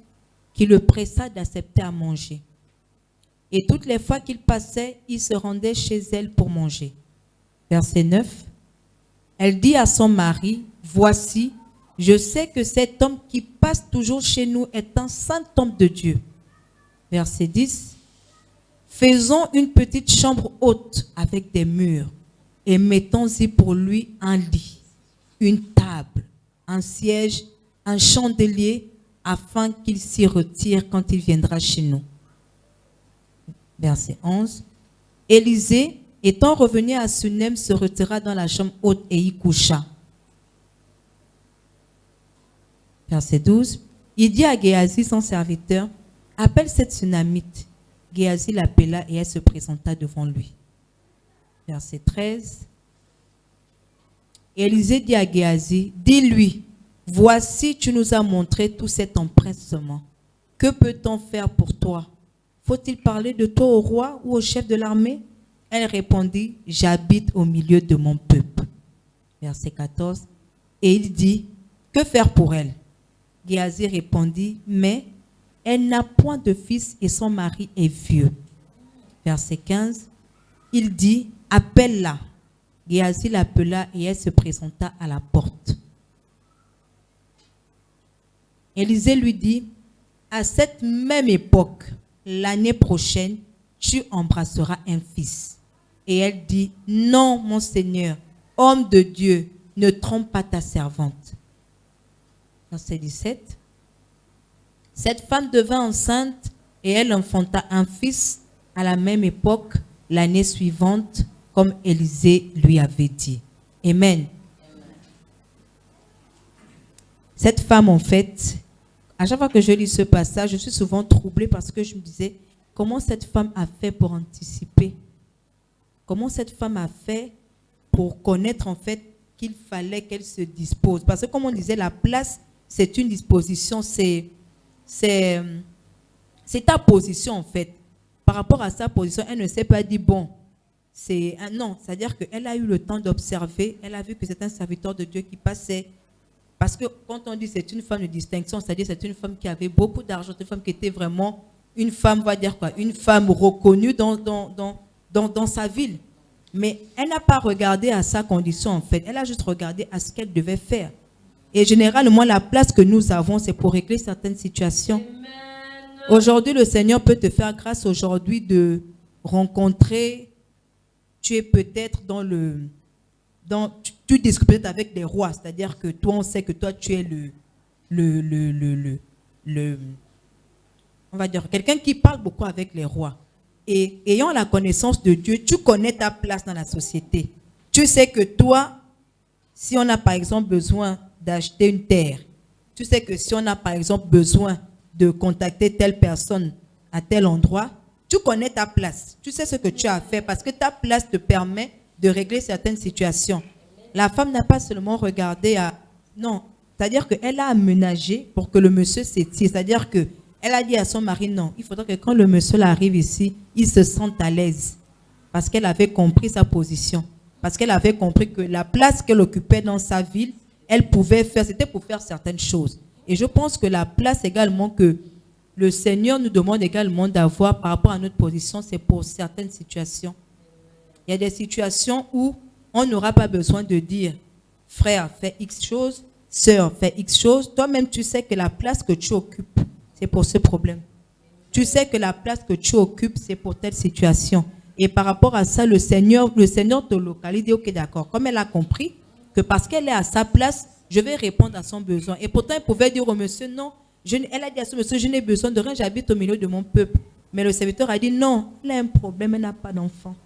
Speaker 2: qui le pressa d'accepter à manger. Et toutes les fois qu'il passait, il se rendait chez elle pour manger. Verset 9. Elle dit à son mari, « Voici, je sais que cet homme qui passe toujours chez nous est un saint homme de Dieu. » Verset 10. Faisons une petite chambre haute avec des murs et mettons-y pour lui un lit, une table, un siège, un chandelier, afin qu'il s'y retire quand il viendra chez nous. Verset 11. Élisée, étant revenu à Sunem, se retira dans la chambre haute et y coucha. Verset 12. Il dit à Géasi, son serviteur, « Appelle cette Sunamite. » Géasi l'appela et elle se présenta devant lui. Verset 13. Élisée dit à Géasi, « Dis-lui, voici, tu nous as montré tout cet empressement. Que peut-on faire pour toi? Faut-il parler de toi au roi ou au chef de l'armée? » Elle répondit, « J'habite au milieu de mon peuple. » Verset 14. Et il dit, « Que faire pour elle? » Géasi répondit, « Mais elle n'a point de fils et son mari est vieux. » Verset 15. Il dit, « Appelle-la. » Géasi l'appela et elle se présenta à la porte. Élisée lui dit, « À cette même époque, l'année prochaine, tu embrasseras un fils. » Et elle dit, « Non, mon Seigneur, homme de Dieu, ne trompe pas ta servante. » Verset 17. Cette femme devint enceinte et elle enfanta un fils à la même époque, l'année suivante, comme Élisée lui avait dit. Amen. Cette femme, en fait, à chaque fois que je lis ce passage, je suis souvent troublée parce que je me disais, comment cette femme a fait pour anticiper? Comment cette femme a fait pour connaître, en fait, qu'il fallait qu'elle se dispose? Parce que, comme on disait, la place, c'est une disposition, c'est ta position, en fait. Par rapport à sa position, elle ne s'est pas dit, bon, c'est un non. C'est-à-dire qu'elle a eu le temps d'observer, elle a vu que c'est un serviteur de Dieu qui passait. Parce que quand on dit c'est une femme de distinction, c'est-à-dire c'est une femme qui avait beaucoup d'argent, une femme qui était vraiment une femme, on va dire quoi, une femme reconnue dans sa ville. Mais elle n'a pas regardé à sa condition, en fait. Elle a juste regardé à ce qu'elle devait faire. Et généralement, la place que nous avons, c'est pour régler certaines situations. Aujourd'hui, le Seigneur peut te faire grâce aujourd'hui de rencontrer, tu es peut-être tu discutes peut-être avec des rois, c'est-à-dire que toi, on sait que toi, tu es on va dire, quelqu'un qui parle beaucoup avec les rois. Et ayant la connaissance de Dieu, tu connais ta place dans la société. Tu sais que toi, si on a par exemple besoin d'acheter une terre, tu sais que si on a par exemple besoin de contacter telle personne à tel endroit, tu connais ta place. Tu sais ce que tu as à faire parce que ta place te permet de régler certaines situations. La femme n'a pas seulement regardé à... Non, c'est-à-dire qu'elle a aménagé pour que le monsieur s'étire. C'est-à-dire qu'elle a dit à son mari, non, il faudra que quand le monsieur arrive ici, il se sente à l'aise. Parce qu'elle avait compris sa position. Parce qu'elle avait compris que la place qu'elle occupait dans sa ville, elle pouvait faire, c'était pour faire certaines choses. Et je pense que la place également que le Seigneur nous demande également d'avoir par rapport à notre position, c'est pour certaines situations. Il y a des situations où on n'aura pas besoin de dire, frère, fais X chose, sœur, fais X chose. Toi-même, tu sais que la place que tu occupes, c'est pour ce problème. Tu sais que la place que tu occupes, c'est pour telle situation. Et par rapport à ça, le Seigneur te localise, dit, ok, d'accord. Comme elle a compris que parce qu'elle est à sa place, je vais répondre à son besoin. Et pourtant, elle pouvait dire au monsieur, non, elle a dit à ce monsieur, je n'ai besoin de rien, j'habite au milieu de mon peuple. Mais le serviteur a dit, non, elle a un problème, elle n'a pas d'enfant.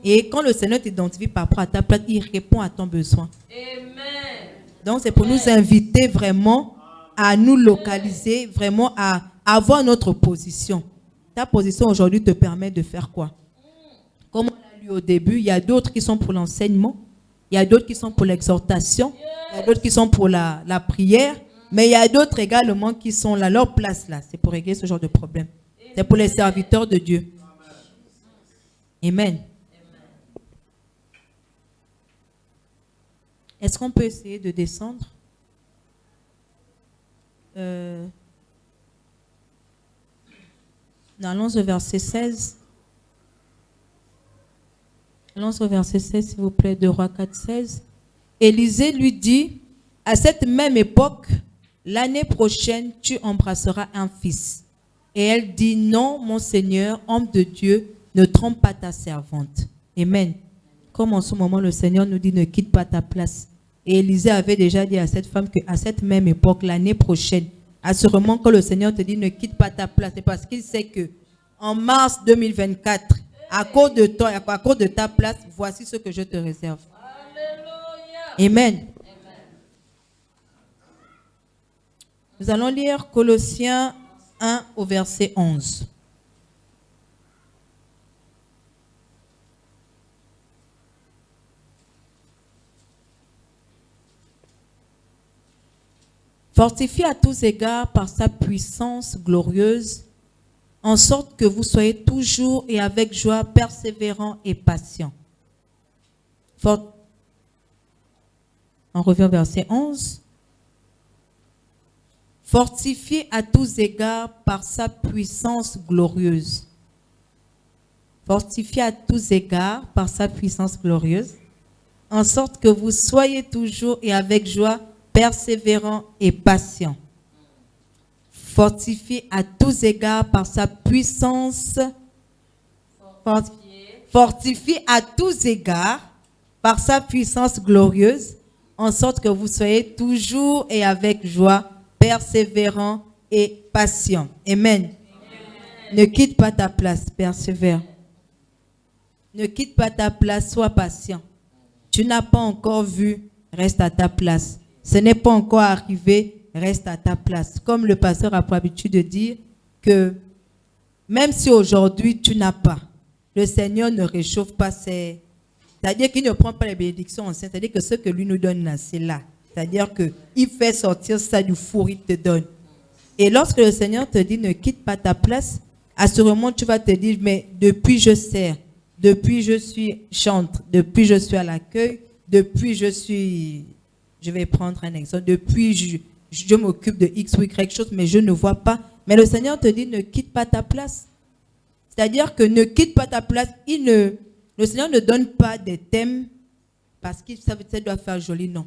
Speaker 2: Et quand le Seigneur t'identifie par rapport à ta place, il répond à ton besoin. Amen. Donc, c'est pour nous inviter vraiment à nous localiser, vraiment à avoir notre position. Ta position aujourd'hui te permet de faire quoi? Comme on l'a lu au début, il y a d'autres qui sont pour l'enseignement, il y a d'autres qui sont pour l'exhortation, il y a d'autres qui sont pour la prière, mais il y a d'autres également qui sont là, leur place là, c'est pour régler ce genre de problème. C'est pour les serviteurs de Dieu. Amen. Est-ce qu'on peut essayer de descendre? Allons au verset 16. Allons au verset 16, s'il vous plaît, de Rois 4, 16. Élisée lui dit, à cette même époque, l'année prochaine, tu embrasseras un fils. Et elle dit, non, mon Seigneur, homme de Dieu, ne trompe pas ta servante. Amen. Comme en ce moment, le Seigneur nous dit, ne quitte pas ta place. Et Élisée avait déjà dit à cette femme qu'à cette même époque, l'année prochaine, assurément que le Seigneur te dit, ne quitte pas ta place. C'est parce qu'il sait que en mars 2024, à cause de toi, à cause de ta place, voici ce que je te réserve. Alléluia. Amen. Nous allons lire Colossiens 1 au verset 11. Fortifié à tous égards par sa puissance glorieuse, en sorte que vous soyez toujours et avec joie persévérants et patients. On revient au verset 11. Fortifié à tous égards par sa puissance glorieuse. Fortifié à tous égards par sa puissance glorieuse, en sorte que vous soyez toujours et avec joie persévérants et patients. Fortifié à tous égards par sa puissance. Fortifié à tous égards par sa puissance glorieuse, en sorte que vous soyez toujours et avec joie persévérants et patients. Amen. Amen. Ne quitte pas ta place, persévère. Ne quitte pas ta place, sois patient. Tu n'as pas encore vu, reste à ta place. Ce n'est pas encore arrivé, reste à ta place. Comme le pasteur a pour habitude de dire que même si aujourd'hui tu n'as pas, le Seigneur ne réchauffe pas ses... C'est-à-dire qu'il ne prend pas les bénédictions anciennes. C'est-à-dire que ce que lui nous donne là, c'est là. C'est-à-dire qu'il fait sortir ça du four, il te donne. Et lorsque le Seigneur te dit ne quitte pas ta place, assurément tu vas te dire, mais depuis je sers, depuis je suis chante, depuis je suis à l'accueil, depuis je vais prendre un exemple, depuis je m'occupe de X ou Y chose, mais je ne vois pas. Mais le Seigneur te dit ne quitte pas ta place. C'est-à-dire que ne quitte pas ta place, le Seigneur ne donne pas des thèmes parce que ça doit faire joli, non.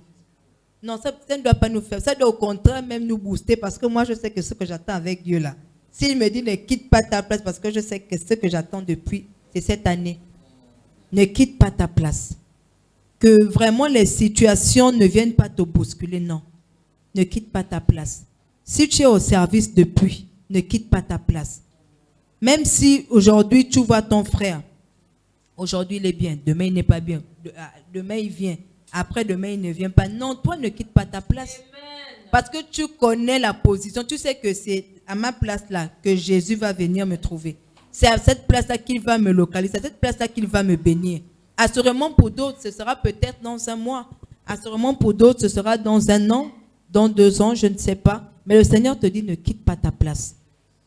Speaker 2: Non, ça ne doit pas nous faire. Ça doit au contraire même nous booster parce que moi, je sais que ce que j'attends avec Dieu là. S'il me dit ne quitte pas ta place parce que je sais que ce que j'attends depuis, c'est cette année. Ne quitte pas ta place. Que vraiment les situations ne viennent pas te bousculer, non. Ne quitte pas ta place. Si tu es au service depuis, ne quitte pas ta place. Même si aujourd'hui tu vois ton frère, aujourd'hui il est bien, demain il n'est pas bien, demain il vient, après demain il ne vient pas. Non, toi ne quitte pas ta place. Parce que tu connais la position, tu sais que c'est à ma place là que Jésus va venir me trouver. C'est à cette place là qu'il va me localiser, c'est à cette place là qu'il va me bénir. Assurément pour d'autres, ce sera peut-être dans un mois. Assurément pour d'autres, ce sera dans un an, dans 2 ans, je ne sais pas. Mais le Seigneur te dit ne quitte pas ta place.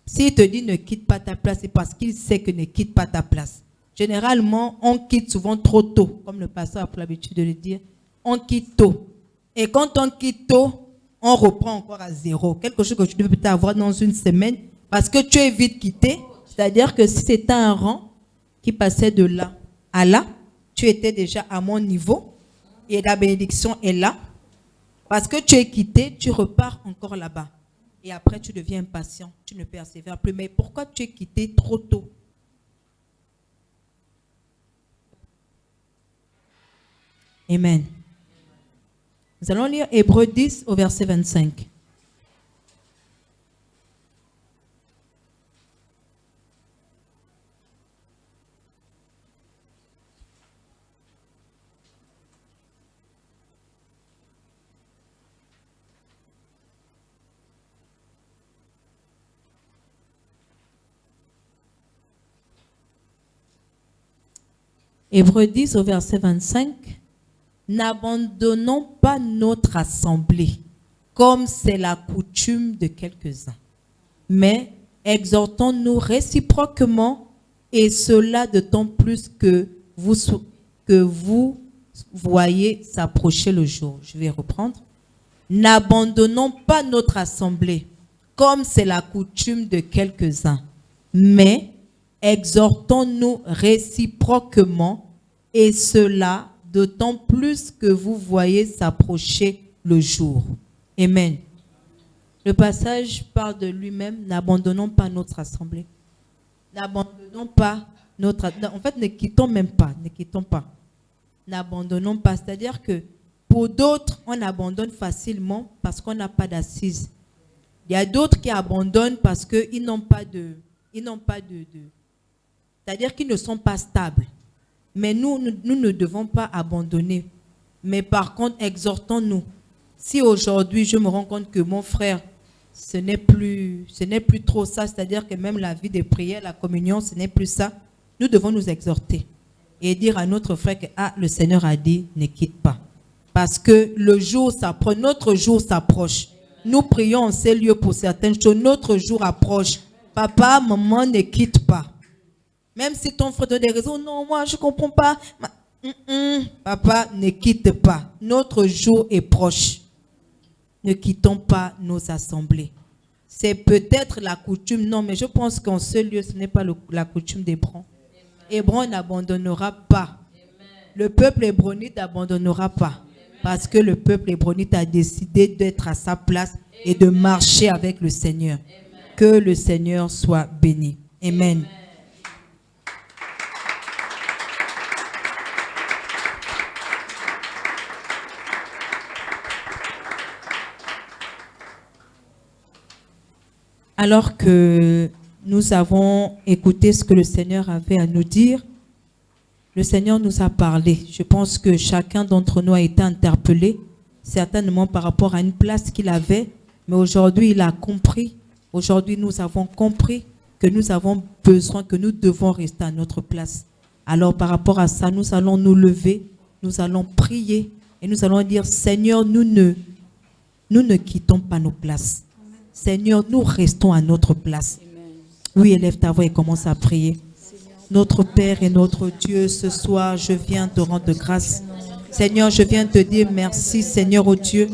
Speaker 2: S'il te dit ne quitte pas ta place, c'est parce qu'il sait que ne quitte pas ta place. Généralement, on quitte souvent trop tôt, comme le pasteur a pour l'habitude de le dire. On quitte tôt. Et quand on quitte tôt, on reprend encore à zéro. Quelque chose que tu peux peut-être avoir dans une semaine, parce que tu es vite quitté. C'est-à-dire que si c'était un rang qui passait de là à là, tu étais déjà à mon niveau et la bénédiction est là. Parce que tu es quitté, tu repars encore là-bas. Et après, tu deviens impatient, tu ne persévères plus. Mais pourquoi tu es quitté trop tôt? Amen. Nous allons lire Hébreux 10 au verset 25. Hébreux 10 au verset 25. N'abandonnons pas notre assemblée, comme c'est la coutume de quelques-uns, mais exhortons-nous réciproquement, et cela d'autant plus que vous voyez s'approcher le jour. Je vais reprendre. N'abandonnons pas notre assemblée, comme c'est la coutume de quelques-uns, mais exhortons-nous réciproquement, et cela d'autant plus que vous voyez s'approcher le jour. Amen. Le passage parle de lui-même. N'abandonnons pas notre assemblée. N'abandonnons pas notre... En fait, ne quittons même pas. Ne quittons pas. N'abandonnons pas. C'est-à-dire que pour d'autres, on abandonne facilement parce qu'on n'a pas d'assises. Il y a d'autres qui abandonnent parce qu'ils n'ont pas de... C'est-à-dire qu'ils ne sont pas stables. Mais nous ne devons pas abandonner. Mais par contre, exhortons-nous. Si aujourd'hui, je me rends compte que mon frère, ce n'est plus trop ça, c'est-à-dire que même la vie de prière, la communion, ce n'est plus ça, nous devons nous exhorter et dire à notre frère que le Seigneur a dit, ne quitte pas. Parce que le jour s'approche, notre jour s'approche. Nous prions en ces lieux pour certaines choses, notre jour approche. Papa, maman, ne quitte pas. Même si ton frère te donne des raisons, non, moi je ne comprends pas. Papa, ne quitte pas. Notre jour est proche. Ne quittons pas nos assemblées. C'est peut-être la coutume, non, mais je pense qu'en ce lieu, ce n'est pas la coutume d'Hébron. Hébron n'abandonnera pas. Le peuple hébronite n'abandonnera pas. Parce que le peuple hébronite a décidé d'être à sa place et de marcher avec le Seigneur. Que le Seigneur soit béni. Amen. Alors que nous avons écouté ce que le Seigneur avait à nous dire, le Seigneur nous a parlé. Je pense que chacun d'entre nous a été interpellé, certainement par rapport à une place qu'il avait, mais aujourd'hui il a compris. Aujourd'hui nous avons compris que nous avons besoin, que nous devons rester à notre place. Alors par rapport à ça, nous allons nous lever, nous allons prier et nous allons dire, Seigneur, nous ne quittons pas nos places. Seigneur, nous restons à notre place. Oui, élève ta voix et commence à prier. Notre Père et notre Dieu, ce soir, je viens te rendre grâce. Seigneur, je viens te dire merci, Seigneur, oh Dieu.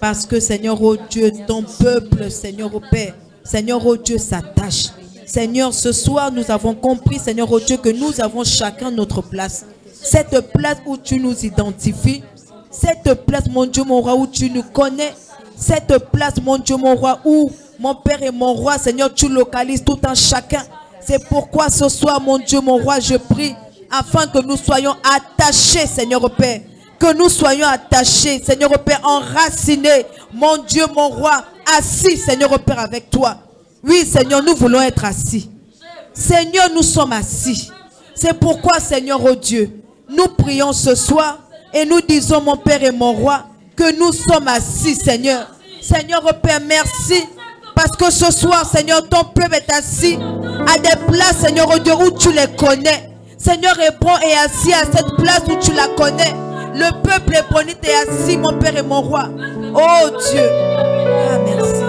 Speaker 2: Parce que, Seigneur, oh Dieu, ton peuple, Seigneur, oh Père, Seigneur, oh Dieu, s'attache. Seigneur, ce soir, nous avons compris, Seigneur, oh Dieu, que nous avons chacun notre place. Cette place où tu nous identifies. Cette place, mon Dieu, mon roi, où tu nous connais. Cette place, mon Dieu, mon roi, où mon Père et mon roi, Seigneur, tu localises tout un chacun. C'est pourquoi ce soir, mon Dieu, mon roi, je prie afin que nous soyons attachés, Seigneur au Père. Que nous soyons attachés, Seigneur au Père, enracinés, mon Dieu, mon roi, assis, Seigneur au Père, avec toi. Oui, Seigneur, nous voulons être assis. Seigneur, nous sommes assis. C'est pourquoi, Seigneur, oh Dieu, nous prions ce soir et nous disons, mon Père et mon Roi, que nous sommes assis, Seigneur. Seigneur, oh Père, merci. Parce que ce soir, Seigneur, ton peuple est assis à des places, Seigneur, oh Dieu, où tu les connais. Seigneur, Hébron est assis à cette place où tu la connais. Le peuple hébronite est assis, mon Père et mon Roi. Oh Dieu. Ah, merci.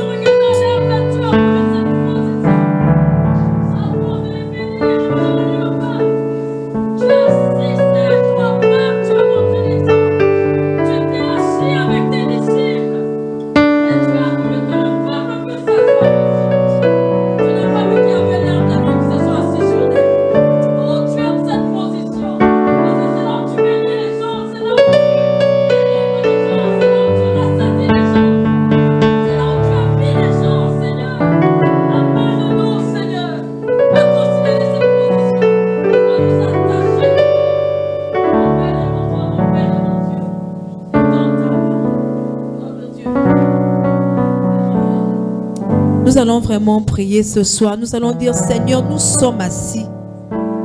Speaker 2: Nous allons vraiment prier ce soir. Nous allons dire, Seigneur, nous sommes assis.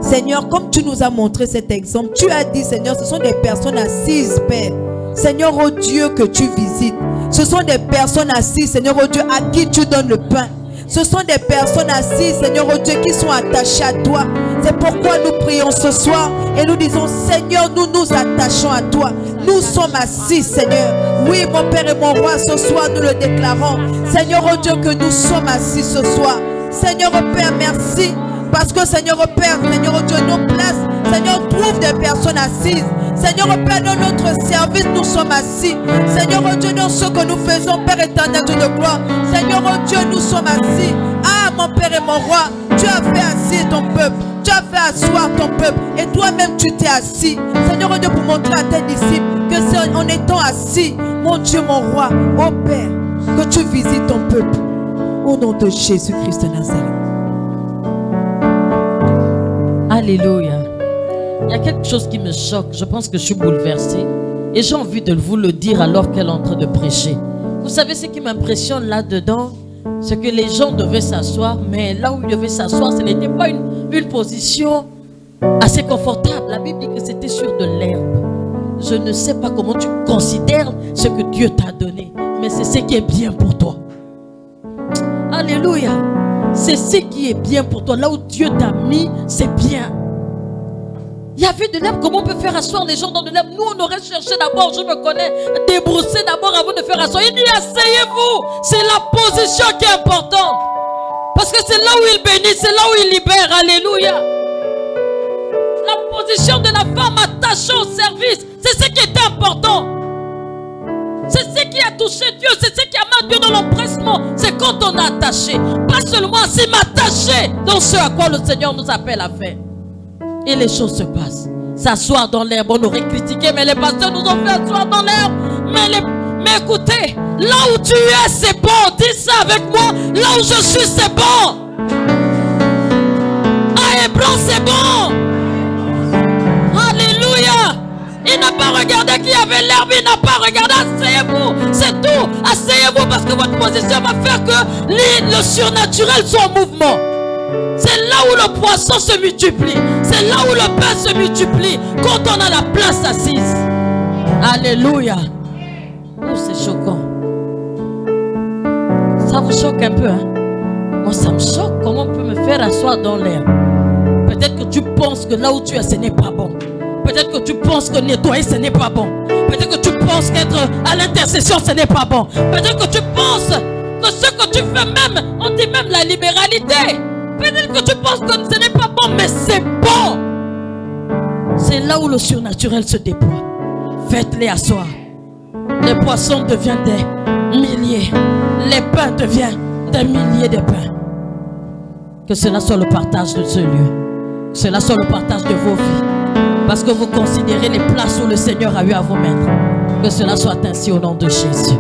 Speaker 2: Seigneur, comme tu nous as montré cet exemple, tu as dit, Seigneur, ce sont des personnes assises, Père. Seigneur, oh Dieu, que tu visites. Ce sont des personnes assises, Seigneur, oh Dieu, à qui tu donnes le pain. Ce sont des personnes assises, Seigneur, oh Dieu, qui sont attachées à toi. C'est pourquoi nous prions ce soir et nous disons, Seigneur, nous nous attachons à toi. Nous sommes assis, Seigneur. Oui, mon Père et mon Roi, ce soir, nous le déclarons. Seigneur, oh Dieu, que nous sommes assis ce soir. Seigneur, oh Père, merci. Parce que, Seigneur, oh Père, Seigneur, oh Dieu, nos places, Seigneur, trouve des personnes assises. Seigneur, oh Père, dans notre service, nous sommes assis. Seigneur, oh Dieu, dans ce que nous faisons, Père éternel, Dieu de gloire. Seigneur, oh Dieu, nous sommes assis. Ah, mon Père et mon Roi, tu as fait assis ton peuple. Tu as fait asseoir ton peuple. Et toi-même, tu t'es assis. Seigneur, oh Dieu, pour montrer à tes disciples que c'est en étant assis, mon Dieu, mon Roi, oh Père, que tu visites ton peuple. Au nom de Jésus-Christ de Nazareth.
Speaker 3: Alléluia. Il y a quelque chose qui me choque. Je pense que je suis bouleversée. Et j'ai envie de vous le dire alors qu'elle est en train de prêcher. Vous savez ce qui m'impressionne là-dedans? C'est que les gens devaient s'asseoir. Mais là où ils devaient s'asseoir, ce n'était pas une position assez confortable. La Bible dit que c'était sur de l'herbe. Je ne sais pas comment tu considères ce que Dieu t'a donné. Mais c'est ce qui est bien pour toi. Alléluia. C'est ce qui est bien pour toi. Là où Dieu t'a mis, c'est bien. Il y avait de l'herbe. Comment on peut faire asseoir les gens dans de l'herbe? Nous, on aurait cherché d'abord, je me connais, débrousser d'abord avant de faire asseoir. Il dit, asseyez-vous. C'est la position qui est importante. Parce que c'est là où il bénit, c'est là où il libère. Alléluia. La position de la femme attachée au service, c'est ce qui était important. C'est ce qui a touché Dieu, c'est ce qui a mis Dieu dans l'empressement. C'est quand on est attaché. Pas seulement c'est m'attacher dans ce à quoi le Seigneur nous appelle à faire. Et les choses se passent. S'asseoir dans l'herbe, on aurait critiqué, mais les pasteurs nous ont fait asseoir dans l'herbe. Mais écoutez, là où tu es, c'est bon. Dis ça avec moi. Là où je suis, c'est bon. À Hébron, c'est bon. Alléluia. Il n'a pas regardé qu'il y avait l'herbe, il n'a pas regardé. Asseyez-vous, c'est tout. Asseyez-vous parce que votre position va faire que le surnaturel soit en mouvement. C'est là où le poisson se multiplie. C'est là où le pain se multiplie. Quand on a la place assise. Alléluia. Oh, c'est choquant. Ça vous choque un peu, hein? Moi, ça me choque. Comment on peut me faire asseoir dans l'herbe? Peut-être que tu penses que là où tu es, ce n'est pas bon. Peut-être que tu penses que nettoyer, ce n'est pas bon. Peut-être que tu penses qu'être à l'intercession, ce n'est pas bon. Peut-être que tu penses que ce que tu fais même, on dit même la libéralité. Peut-être que tu penses que ce n'est pas bon, mais c'est bon. C'est là où le surnaturel se déploie. Faites-les asseoir. Les poissons deviennent des milliers. Les pains deviennent des milliers de pains. Que cela soit le partage de ce lieu. Que cela soit le partage de vos vies. Parce que vous considérez les places où le Seigneur a eu à vous mettre. Que cela soit ainsi au nom de Jésus.